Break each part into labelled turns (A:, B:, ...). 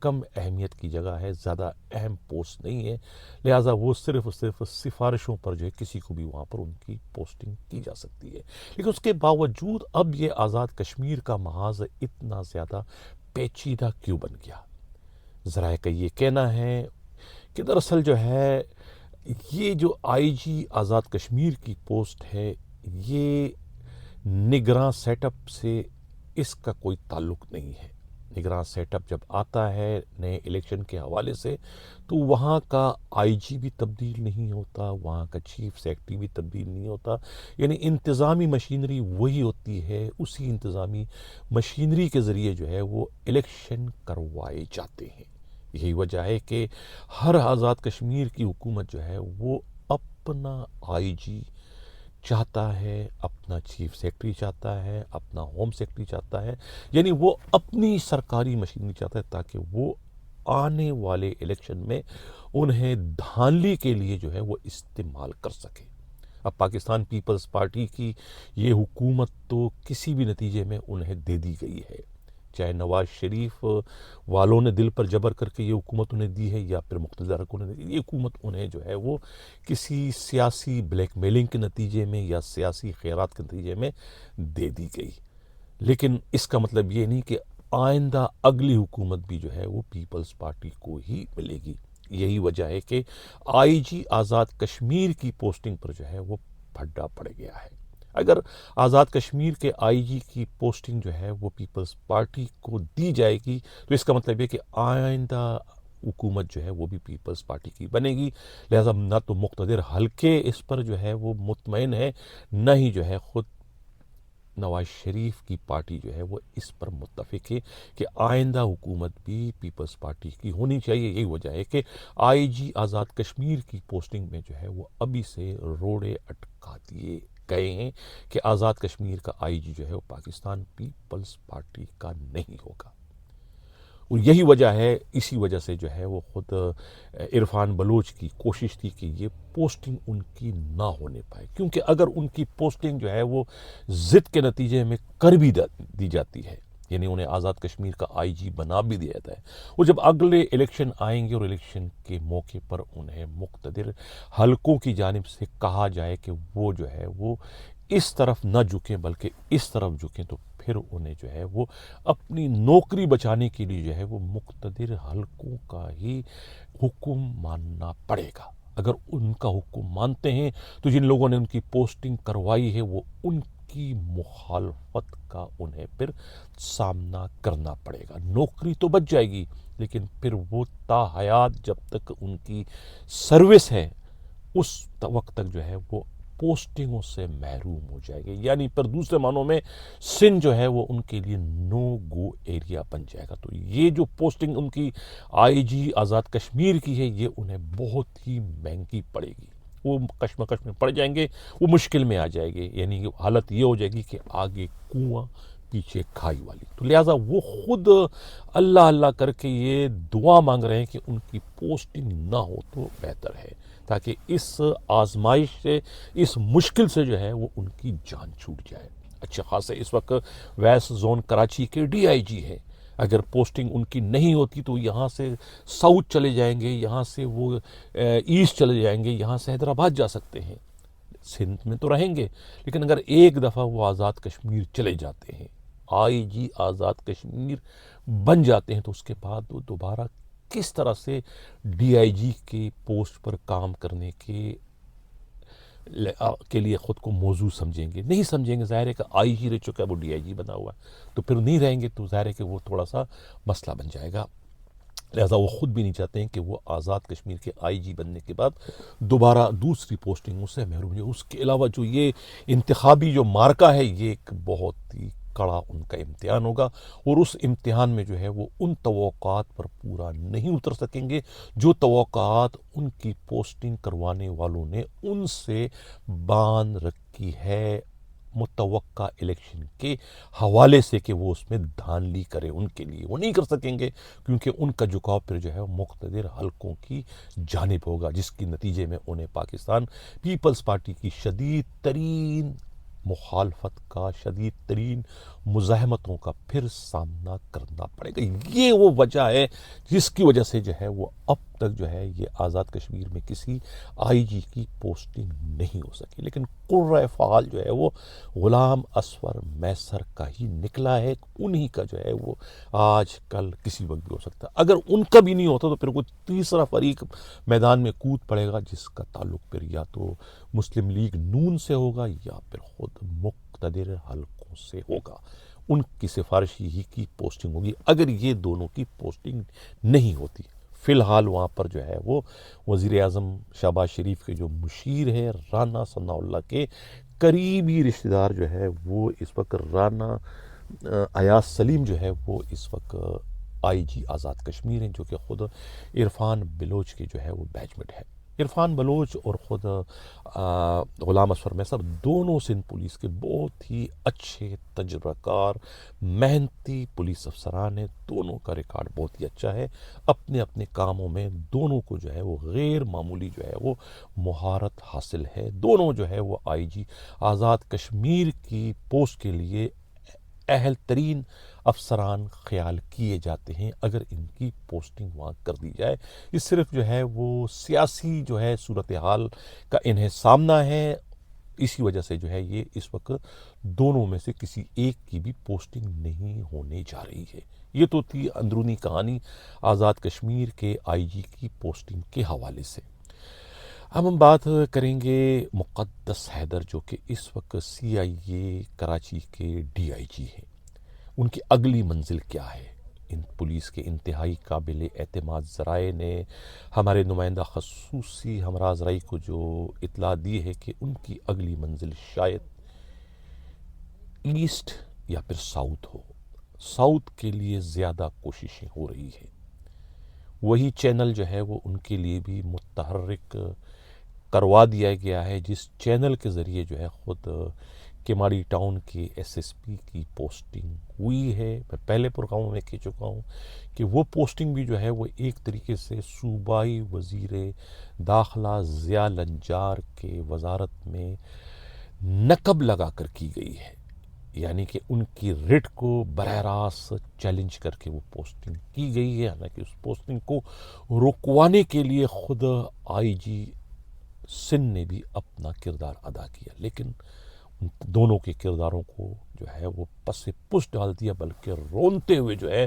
A: کم اہمیت کی جگہ ہے، زیادہ اہم پوسٹ نہیں ہے، لہٰذا وہ صرف اور صرف سفارشوں پر جو ہے کسی کو بھی وہاں پر ان کی پوسٹنگ کی جا سکتی ہے۔ لیکن اس کے باوجود اب یہ آزاد کشمیر کا محاذ اتنا زیادہ پیچیدہ کیوں بن گیا؟ ذرائع کا یہ کہنا ہے کہ دراصل جو ہے یہ جو آئی جی آزاد کشمیر کی پوسٹ ہے، یہ نگراں سیٹ اپ سے اس کا کوئی تعلق نہیں ہے۔ نگراں سیٹ اپ جب آتا ہے نئے الیکشن کے حوالے سے تو وہاں کا آئی جی بھی تبدیل نہیں ہوتا، وہاں کا چیف سیکرٹری بھی تبدیل نہیں ہوتا، یعنی انتظامی مشینری وہی ہوتی ہے، اسی انتظامی مشینری کے ذریعے جو ہے وہ الیکشن کروائے جاتے ہیں۔ یہی وجہ ہے کہ ہر آزاد کشمیر کی حکومت جو ہے وہ اپنا آئی جی چاہتا ہے، اپنا چیف سیکرٹری چاہتا ہے، اپنا ہوم سیکرٹری چاہتا ہے، یعنی وہ اپنی سرکاری مشینری چاہتا ہے تاکہ وہ آنے والے الیکشن میں انہیں دھاندلی کے لیے جو ہے وہ استعمال کر سکے۔ اب پاکستان پیپلز پارٹی کی یہ حکومت تو کسی بھی نتیجے میں انہیں دے دی گئی ہے، چاہے نواز شریف والوں نے دل پر جبر کر کے یہ حکومت انہیں دی ہے یا پھر مقتدر حکومت نے دی، یہ حکومت انہیں جو ہے وہ کسی سیاسی بلیک میلنگ کے نتیجے میں یا سیاسی خیرات کے نتیجے میں دے دی گئی۔ لیکن اس کا مطلب یہ نہیں کہ آئندہ اگلی حکومت بھی جو ہے وہ پیپلز پارٹی کو ہی ملے گی۔ یہی وجہ ہے کہ آئی جی آزاد کشمیر کی پوسٹنگ پر جو ہے وہ پھڈا پڑ گیا ہے۔ اگر آزاد کشمیر کے آئی جی کی پوسٹنگ جو ہے وہ پیپلز پارٹی کو دی جائے گی تو اس کا مطلب یہ کہ آئندہ حکومت جو ہے وہ بھی پیپلز پارٹی کی بنے گی، لہذا نہ تو مقتدر حلقے اس پر جو ہے وہ مطمئن ہے، نہ ہی جو ہے خود نواز شریف کی پارٹی جو ہے وہ اس پر متفق ہے کہ آئندہ حکومت بھی پیپلز پارٹی کی ہونی چاہیے۔ یہی وجہ ہے کہ آئی جی آزاد کشمیر کی پوسٹنگ میں جو ہے وہ ابھی سے روڑے اٹکا دیے گئے ہیں کہ آزاد کشمیر کا آئی جی جو ہے وہ پاکستان پیپلز پارٹی کا نہیں ہوگا۔ اور یہی وجہ ہے، اسی وجہ سے جو ہے وہ خود عرفان بلوچ کی کوشش تھی کہ یہ پوسٹنگ ان کی نہ ہونے پائے، کیونکہ اگر ان کی پوسٹنگ جو ہے وہ ضد کے نتیجے میں کر بھی دی جاتی ہے، یعنی انہیں آزاد کشمیر کا آئی جی بنا بھی دیا جاتا ہے، اور جب اگلے الیکشن آئیں گے اور الیکشن کے موقع پر انہیں مقتدر حلقوں کی جانب سے کہا جائے کہ وہ جو ہے وہ اس طرف نہ جھکیں بلکہ اس طرف جھکیں، تو پھر انہیں جو ہے وہ اپنی نوکری بچانے کے لیے جو ہے وہ مقتدر حلقوں کا ہی حکم ماننا پڑے گا۔ اگر ان کا حکم مانتے ہیں تو جن لوگوں نے ان کی پوسٹنگ کروائی ہے وہ ان کی مخالفت کا انہیں پھر سامنا کرنا پڑے گا۔ نوکری تو بچ جائے گی لیکن پھر وہ تا حیات جب تک ان کی سروس ہے اس وقت تک جو ہے وہ پوسٹنگوں سے محروم ہو جائے گے، یعنی پر دوسرے معنوں میں سندھ جو ہے وہ ان کے لیے نو گو ایریا بن جائے گا۔ تو یہ جو پوسٹنگ ان کی آئی جی آزاد کشمیر کی ہے یہ انہیں بہت ہی مہنگی پڑے گی، وہ کشمکش میں پڑ جائیں گے، وہ مشکل میں آ جائے گے، یعنی حالت یہ ہو جائے گی کہ آگے کنواں پیچھے کھائی والی۔ تو لہٰذا وہ خود اللہ اللہ کر کے یہ دعا مانگ رہے ہیں کہ ان کی پوسٹنگ نہ ہو تو بہتر ہے، تاکہ اس آزمائش سے، اس مشکل سے جو ہے وہ ان کی جان چھوٹ جائے۔ اچھا خاصا اس وقت ویسٹ زون کراچی کے ڈی آئی جی ہے، اگر پوسٹنگ ان کی نہیں ہوتی تو یہاں سے ساؤتھ چلے جائیں گے، یہاں سے وہ ایسٹ چلے جائیں گے، یہاں سے حیدرآباد جا سکتے ہیں، سندھ میں تو رہیں گے، لیکن اگر ایک دفعہ وہ آزاد کشمیر چلے جاتے ہیں، آئی جی آزاد کشمیر بن جاتے ہیں، تو اس کے بعد وہ دوبارہ کس طرح سے ڈی آئی جی کے پوسٹ پر کام کرنے کے لیے خود کو موزوں سمجھیں گے؟ نہیں سمجھیں گے، ظاہر ہے کہ آئی جی رہ چکا ہے، وہ ڈی آئی جی بنا ہوا ہے، تو پھر نہیں رہیں گے، تو ظاہر ہے کہ وہ تھوڑا سا مسئلہ بن جائے گا، لہٰذا وہ خود بھی نہیں چاہتے ہیں کہ وہ آزاد کشمیر کے آئی جی بننے کے بعد دوبارہ دوسری پوسٹنگوں سے محروم ہے۔ اس کے علاوہ جو یہ انتخابی جو مارکا ہے یہ ایک بہت ہی کڑا ان کا امتحان ہوگا، اور اس امتحان میں جو ہے وہ ان توقعات پر پورا نہیں اتر سکیں گے جو توقعات ان کی پوسٹنگ کروانے والوں نے ان سے باندھ رکھی ہے متوقع الیکشن کے حوالے سے کہ وہ اس میں دھاندلی کرے، ان کے لیے وہ نہیں کر سکیں گے، کیونکہ ان کا جھکاؤ پھر جو ہے مقتدر حلقوں کی جانب ہوگا، جس کے نتیجے میں انہیں پاکستان پیپلز پارٹی کی شدید ترین مخالفت کا، شدید ترین مزاحمتوں کا پھر سامنا کرنا پڑے گا۔ یہ وہ وجہ ہے جس کی وجہ سے جو ہے وہ اب تک جو ہے یہ آزاد کشمیر میں کسی آئی جی کی پوسٹنگ نہیں ہو سکی۔ لیکن قرۂ فعال جو ہے وہ غلام اصفر میسر کا ہی نکلا ہے، انہی کا جو ہے وہ آج کل کسی وقت بھی ہو سکتا ہے۔ اگر ان کا بھی نہیں ہوتا تو پھر کوئی تیسرا فریق میدان میں کود پڑے گا، جس کا تعلق پھر یا تو مسلم لیگ نون سے ہوگا یا پھر خود مقتدر حلقوں سے ہوگا۔ ان کی سفارشی ہی کی پوسٹنگ ہوگی اگر یہ دونوں کی پوسٹنگ نہیں ہوتی۔ فی الحال وہاں پر جو ہے وہ وزیر اعظم شہباز شریف کے جو مشیر ہے رانا ثناء اللہ کے قریبی رشتہ دار جو ہے وہ اس وقت رانا ایاز سلیم جو ہے وہ اس وقت آئی جی آزاد کشمیر ہیں، جو کہ خود عرفان بلوچ کے جو ہے وہ بیچ ہے۔ عرفان بلوچ اور خود غلام اصفر میسر دونوں سندھ پولیس کے بہت ہی اچھے تجربہ کار محنتی پولیس افسران ہیں، دونوں کا ریکارڈ بہت ہی اچھا ہے۔ اپنے اپنے کاموں میں دونوں کو جو ہے وہ غیر معمولی جو ہے وہ مہارت حاصل ہے۔ دونوں جو ہے وہ آئی جی آزاد کشمیر کی پوسٹ کے لیے اہل ترین افسران خیال کیے جاتے ہیں اگر ان کی پوسٹنگ وہاں کر دی جائے۔ یہ صرف جو ہے وہ سیاسی جو ہے صورتحال کا انہیں سامنا ہے، اسی وجہ سے جو ہے یہ اس وقت دونوں میں سے کسی ایک کی بھی پوسٹنگ نہیں ہونے جا رہی ہے۔ یہ تو تھی اندرونی کہانی آزاد کشمیر کے آئی جی کی پوسٹنگ کے حوالے سے۔ اب ہم بات کریں گے مقدس حیدر، جو کہ اس وقت سی آئی اے کراچی کے ڈی آئی جی ہیں۔ ان کی اگلی منزل کیا ہے؟ ان پولیس کے انتہائی قابل اعتماد ذرائع نے ہمارے نمائندہ خصوصی ہمراز رائی کو جو اطلاع دی ہے کہ ان کی اگلی منزل شاید ایسٹ یا پھر ساؤتھ ہو۔ ساؤتھ کے لیے زیادہ کوششیں ہو رہی ہیں۔ وہی چینل جو ہے وہ ان کے لیے بھی متحرک کروا دیا گیا ہے، جس چینل کے ذریعے جو ہے خود کیماڑی ٹاؤن کے ایس ایس پی کی پوسٹنگ ہوئی ہے۔ میں پہلے پروگراموں میں کہہ چکا ہوں کہ وہ پوسٹنگ بھی جو ہے وہ ایک طریقے سے صوبائی وزیر داخلہ ضیاء لنجار کے وزارت میں نقب لگا کر کی گئی ہے، یعنی کہ ان کی ریٹ کو براہ راست چیلنج کر کے وہ پوسٹنگ کی گئی ہے۔ حالانکہ اس پوسٹنگ کو رکوانے کے لیے خود آئی جی سندھ نے بھی اپنا کردار ادا کیا، لیکن ان دونوں کے کرداروں کو جو ہے وہ پس پش ڈال دیا، بلکہ رونتے ہوئے جو ہے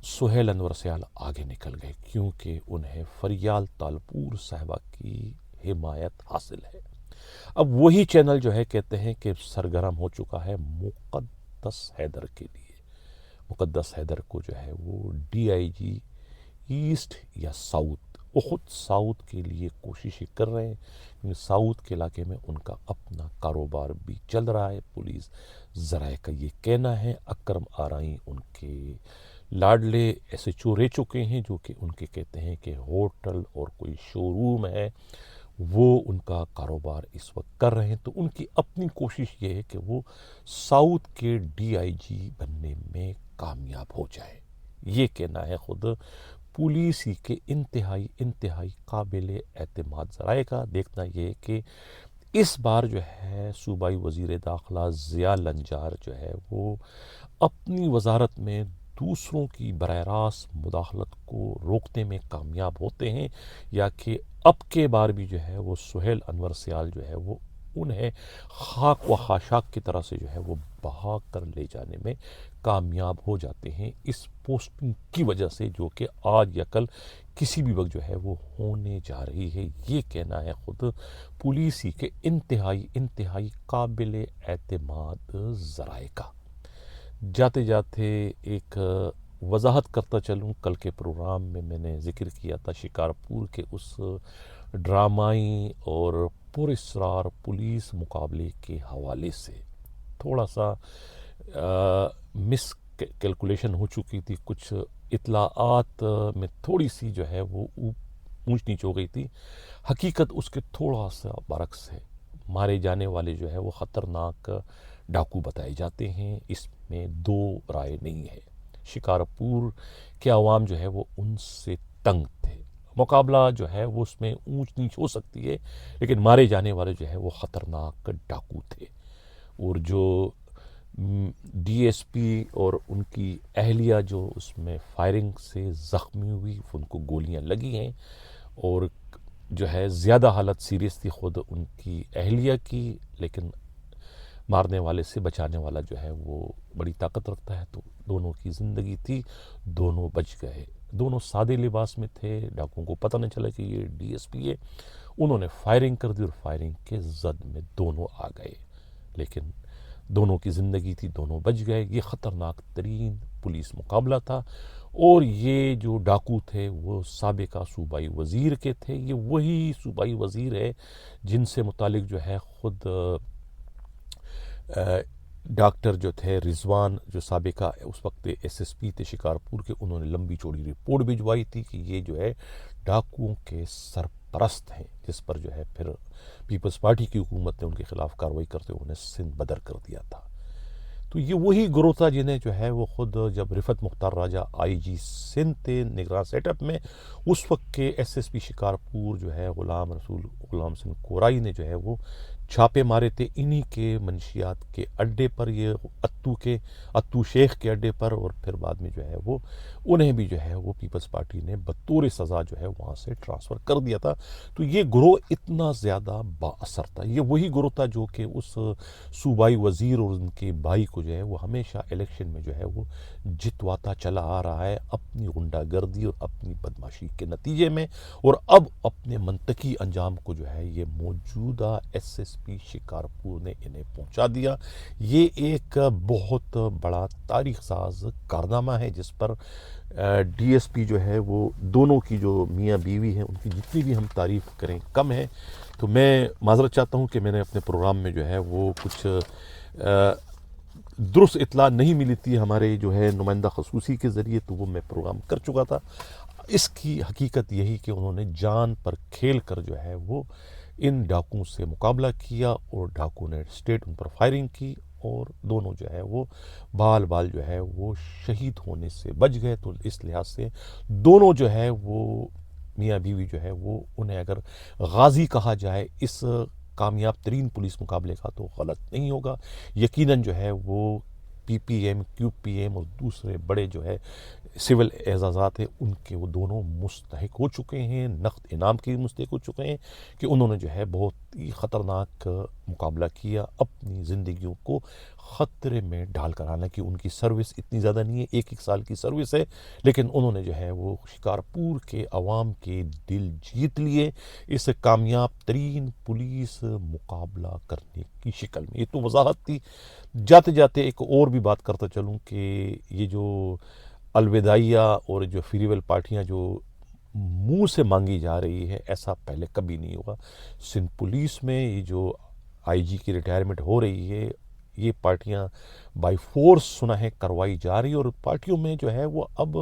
A: سہیل انور سیال آگے نکل گئے، کیونکہ انہیں فریال تالپور صاحبہ کی حمایت حاصل ہے۔ اب وہی چینل جو ہے کہتے ہیں کہ سرگرم ہو چکا ہے مقدس حیدر کے لیے۔ مقدس حیدر کو جو ہے وہ ڈی آئی جی ایسٹ یا ساؤتھ، وہ خود ساؤتھ کے لیے کوششیں کر رہے ہیں، کیونکہ ساؤتھ کے علاقے میں ان کا اپنا کاروبار بھی چل رہا ہے۔ پولیس ذرائع کا یہ کہنا ہے۔ اکرم آرائی ان کے لاڈلے ایس ایچ او رہ چکے ہیں، جو کہ ان کے کہتے ہیں کہ ہوٹل اور کوئی شو روم ہے وہ ان کا کاروبار اس وقت کر رہے ہیں۔ تو ان کی اپنی کوشش یہ ہے کہ وہ ساؤتھ کے ڈی آئی جی بننے میں کامیاب ہو جائے۔ یہ کہنا ہے خود پولیس ہی کے انتہائی قابل اعتماد ذرائع کا۔ دیکھنا یہ ہے کہ اس بار جو ہے صوبائی وزیر داخلہ ضیاء لنجار جو ہے وہ اپنی وزارت میں دوسروں کی براہ راست مداخلت کو روکنے میں کامیاب ہوتے ہیں، یا کہ اب کے بار بھی جو ہے وہ سہیل انور سیال جو ہے وہ انہیں خاک و خاشاک کی طرح سے جو ہے وہ بہا کر لے جانے میں کامیاب ہو جاتے ہیں اس پوسٹنگ کی وجہ سے، جو کہ آج یا کل کسی بھی وقت جو ہے وہ ہونے جا رہی ہے۔ یہ کہنا ہے خود پولیس ہی کے انتہائی قابل اعتماد ذرائع کا۔ جاتے جاتے ایک وضاحت کرتا چلوں، کل کے پروگرام میں میں نے ذکر کیا تھا شکارپور کے اس ڈرامائی اور پراسرار پولیس مقابلے کے حوالے سے تھوڑا سا مس کیلکولیشن ہو چکی تھی، کچھ اطلاعات میں تھوڑی سی جو ہے وہ اونچ نیچ ہو گئی تھی۔ حقیقت اس کے تھوڑا سا برعکس ہے۔ مارے جانے والے جو ہے وہ خطرناک ڈاکو بتائے جاتے ہیں، اس میں دو رائے نہیں ہے۔ شکارپور کے عوام جو ہے وہ ان سے تنگ تھے۔ مقابلہ جو ہے وہ اس میں اونچ نیچ ہو سکتی ہے، لیکن مارے جانے والے جو ہے وہ خطرناک ڈاکو تھے۔ اور جو ڈی ایس پی اور ان کی اہلیہ جو اس میں فائرنگ سے زخمی ہوئی، ان کو گولیاں لگی ہیں، اور جو ہے زیادہ حالت سیریس تھی خود ان کی اہلیہ کی، لیکن مارنے والے سے بچانے والا جو ہے وہ بڑی طاقت رکھتا ہے، تو دونوں کی زندگی تھی، دونوں بچ گئے۔ دونوں سادے لباس میں تھے، ڈاکوؤں کو پتہ نہیں چلا کہ یہ ڈی ایس پی ہے، انہوں نے فائرنگ کر دی اور فائرنگ کے زد میں دونوں آ گئے، لیکن دونوں کی زندگی تھی، دونوں بچ گئے۔ یہ خطرناک ترین پولیس مقابلہ تھا، اور یہ جو ڈاکو تھے وہ سابقہ صوبائی وزیر کے تھے۔ یہ وہی صوبائی وزیر ہے جن سے متعلق جو ہے خود ڈاکٹر جو تھے رضوان، جو سابقہ اس وقت ایس ایس پی تھے شکارپور کے، انہوں نے لمبی چوڑی رپورٹ بھجوائی تھی کہ یہ جو ہے ڈاکوؤں کے سرپرست ہیں، جس پر جو ہے پھر پیپلز پارٹی کی حکومت نے ان کے خلاف کارروائی کرتے ہوئے انہیں سندھ بدر کر دیا تھا۔ تو یہ وہی گروہ تھا جنہیں جو ہے وہ خود جب رفت مختار راجہ آئی جی سندھ تھے نگراں سیٹ اپ میں، اس وقت کے ایس ایس پی شکارپور جو ہے غلام سنگھ کورائی نے جو ہے وہ چھاپے مارے تھے انہی کے منشیات کے اڈے پر، یہ اتو شیخ کے اڈے پر، اور پھر بعد میں جو ہے وہ انہیں بھی جو ہے وہ پیپلز پارٹی نے بطور سزا جو ہے وہاں سے ٹرانسفر کر دیا تھا۔ تو یہ گروہ اتنا زیادہ با اثر تھا، یہ وہی گروہ تھا جو کہ اس صوبائی وزیر اور ان کے بھائی کو جو ہے وہ ہمیشہ الیکشن میں جو ہے وہ جتواتا چلا آ رہا ہے اپنی غنڈہ گردی اور اپنی بدماشی کے نتیجے میں، اور اب اپنے منطقی انجام کو جو ہے یہ موجودہ ایس ایس پی شکارپور نے انہیں پہنچا دیا۔ یہ ایک بہت بڑا تاریخ ساز کارنامہ ہے جس پر ڈی ایس پی جو ہے وہ دونوں کی جو میاں بیوی ہیں ان کی جتنی بھی ہم تعریف کریں کم ہے۔ تو میں معذرت چاہتا ہوں کہ میں نے اپنے پروگرام میں جو ہے وہ کچھ درست اطلاع نہیں ملی تھی ہمارے جو ہے نمائندہ خصوصی کے ذریعے، تو وہ میں پروگرام کر چکا تھا۔ اس کی حقیقت یہی کہ انہوں نے جان پر کھیل کر جو ہے وہ ان ڈاکوؤں سے مقابلہ کیا، اور ڈاکو نے اسٹیٹ ان پر فائرنگ کی، اور دونوں جو ہے وہ بال جو ہے وہ شہید ہونے سے بچ گئے۔ تو اس لحاظ سے دونوں جو ہے وہ میاں بیوی جو ہے وہ انہیں اگر غازی کہا جائے اس کامیاب ترین پولیس مقابلے کا تو غلط نہیں ہوگا۔ یقیناً جو ہے وہ پی پی ایم، کیو پی ایم اور دوسرے بڑے جو ہے سول اعزازات ہیں ان کے وہ دونوں مستحق ہو چکے ہیں، نقد انعام کے مستحق ہو چکے ہیں کہ انہوں نے جو ہے بہت ہی خطرناک مقابلہ کیا، اپنی زندگیوں کو خطرے میں ڈال کر۔ حالانکہ ان کی سروس اتنی زیادہ نہیں ہے، ایک سال کی سروس ہے، لیکن انہوں نے جو ہے وہ شکارپور کے عوام کے دل جیت لیے اس کامیاب ترین پولیس مقابلہ کرنے کی شکل میں۔ یہ تو وضاحت تھی۔ جاتے جاتے ایک اور بھی بات کرتا چلوں کہ یہ جو الوداعیہ اور جو فریول پارٹیاں جو منہ سے مانگی جا رہی ہے، ایسا پہلے کبھی نہیں ہوا۔ سندھ پولیس میں یہ جو آئی جی کی ریٹائرمنٹ ہو رہی ہے، یہ پارٹیاں بائی فورس سنا ہے کروائی جا رہی، اور پارٹیوں میں جو ہے وہ اب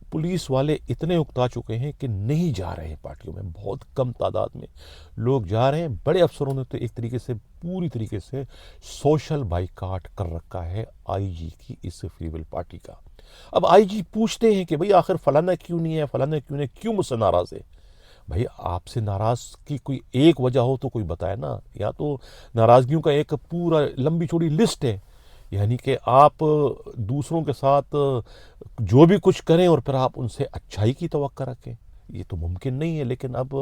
A: پولیس والے اتنے اکتا چکے ہیں کہ نہیں جا رہے ہیں پارٹیوں میں، بہت کم تعداد میں لوگ جا رہے ہیں۔ بڑے افسروں نے تو ایک طریقے سے پوری طریقے سے سوشل بائیکاٹ کر رکھا ہے آئی جی کی اس فریول پارٹی کا۔ اب آئی جی پوچھتے ہیں کہ بھئی آخر فلانا کیوں نہیں ہے، فلانا کیوں نہیں، کیوں مجھ سے ناراض ہے؟ بھئی آپ سے ناراض کی کوئی ایک وجہ ہو تو کوئی بتائے نا، یا تو ناراضگیوں کا ایک پورا لمبی چوڑی لسٹ ہے، یعنی کہ آپ دوسروں کے ساتھ جو بھی کچھ کریں اور پھر آپ ان سے اچھائی کی توقع رکھیں، یہ تو ممکن نہیں ہے۔ لیکن اب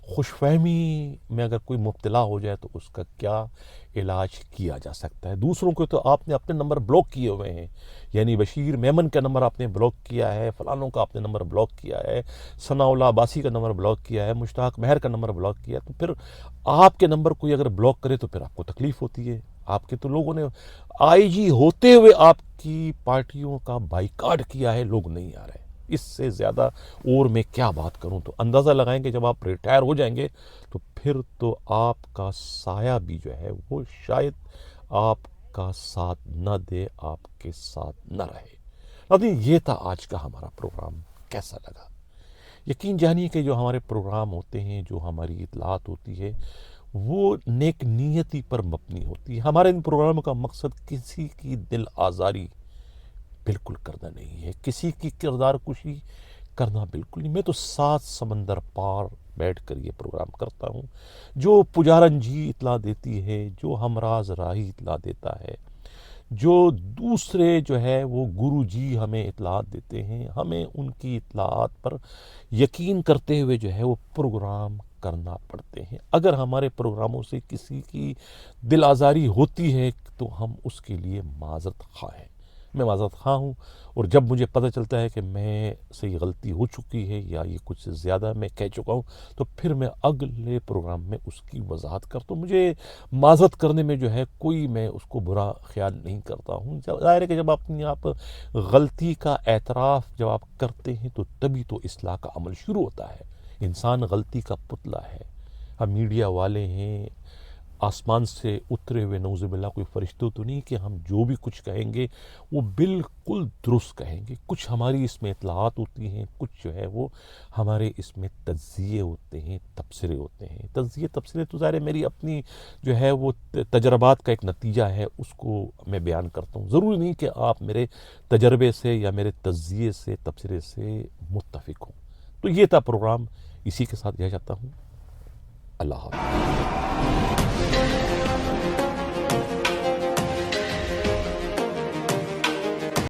A: خوش فہمی میں اگر کوئی مبتلا ہو جائے تو اس کا کیا علاج کیا جا سکتا ہے؟ دوسروں کو تو آپ نے اپنے نمبر بلاک کیے ہوئے ہیں، یعنی بشیر میمن کا نمبر آپ نے بلاک کیا ہے، فلانوں کا آپ نے نمبر بلاک کیا ہے، ثناء اللہ عباسی کا نمبر بلاک کیا ہے، مشتاق مہر کا نمبر بلاک کیا ہے، تو پھر آپ کے نمبر کوئی اگر بلاک کرے تو پھر آپ کو تکلیف ہوتی ہے۔ آپ کے تو لوگوں نے آئی جی ہوتے ہوئے آپ کی پارٹیوں کا بائیکاٹ کیا ہے، لوگ نہیں آ رہے۔ اس سے زیادہ اور میں کیا بات کروں؟ تو اندازہ لگائیں کہ جب آپ ریٹائر ہو جائیں گے تو پھر تو آپ کا سایہ بھی جو ہے وہ شاید آپ کا ساتھ نہ دے، آپ کے ساتھ نہ رہے۔ ناظرین، یہ تھا آج کا ہمارا پروگرام۔ کیسا لگا؟ یقین جانیے کہ جو ہمارے پروگرام ہوتے ہیں، جو ہماری اطلاعات ہوتی ہے، وہ نیک نیتی پر مبنی ہوتی ہے۔ ہمارے ان پروگراموں کا مقصد کسی کی دل آزاری بالکل کرنا نہیں ہے، کسی کی کردار کشی کرنا بالکل نہیں. میں تو 7 سمندر پار بیٹھ کر یہ پروگرام کرتا ہوں. جو پجارن جی اطلاع دیتی ہے، جو ہمراز راہی اطلاع دیتا ہے، جو دوسرے جو ہے وہ گرو جی ہمیں اطلاعات دیتے ہیں، ہمیں ان کی اطلاعات پر یقین کرتے ہوئے جو ہے وہ پروگرام کرنا پڑتے ہیں. اگر ہمارے پروگراموں سے کسی کی دل آزاری ہوتی ہے تو ہم اس کے لیے معذرت خواہ ہیں. میں معذرت خواہ ہوں، اور جب مجھے پتہ چلتا ہے کہ میں سے یہ غلطی ہو چکی ہے یا یہ کچھ زیادہ میں کہہ چکا ہوں تو پھر میں اگلے پروگرام میں اس کی وضاحت کرتا ہوں. مجھے معذرت کرنے میں جو ہے کوئی میں اس کو برا خیال نہیں کرتا ہوں. ظاہر ہے کہ جب اپنی آپ غلطی کا اعتراف جب آپ کرتے ہیں تو تبھی تو اصلاح کا عمل شروع ہوتا ہے. انسان غلطی کا پتلا ہے. ہم میڈیا والے ہیں، آسمان سے اترے ہوئے نعوذ باللہ کوئی فرشتے تو نہیں کہ ہم جو بھی کچھ کہیں گے وہ بالکل درست کہیں گے. کچھ ہماری اس میں اطلاعات ہوتی ہیں، کچھ جو ہے وہ ہمارے اس میں تجزیے ہوتے ہیں، تبصرے ہوتے ہیں. تجزیے تبصرے تو ظاہر ہے میری اپنی جو ہے وہ تجربات کا ایک نتیجہ ہے، اس کو میں بیان کرتا ہوں. ضروری نہیں کہ آپ میرے تجربے سے یا میرے تجزیے سے تبصرے سے متفق ہوں. تو یہ تھا پروگرام، اسی کے ساتھ یہ چاہتا ہوں. اللہ حافظ.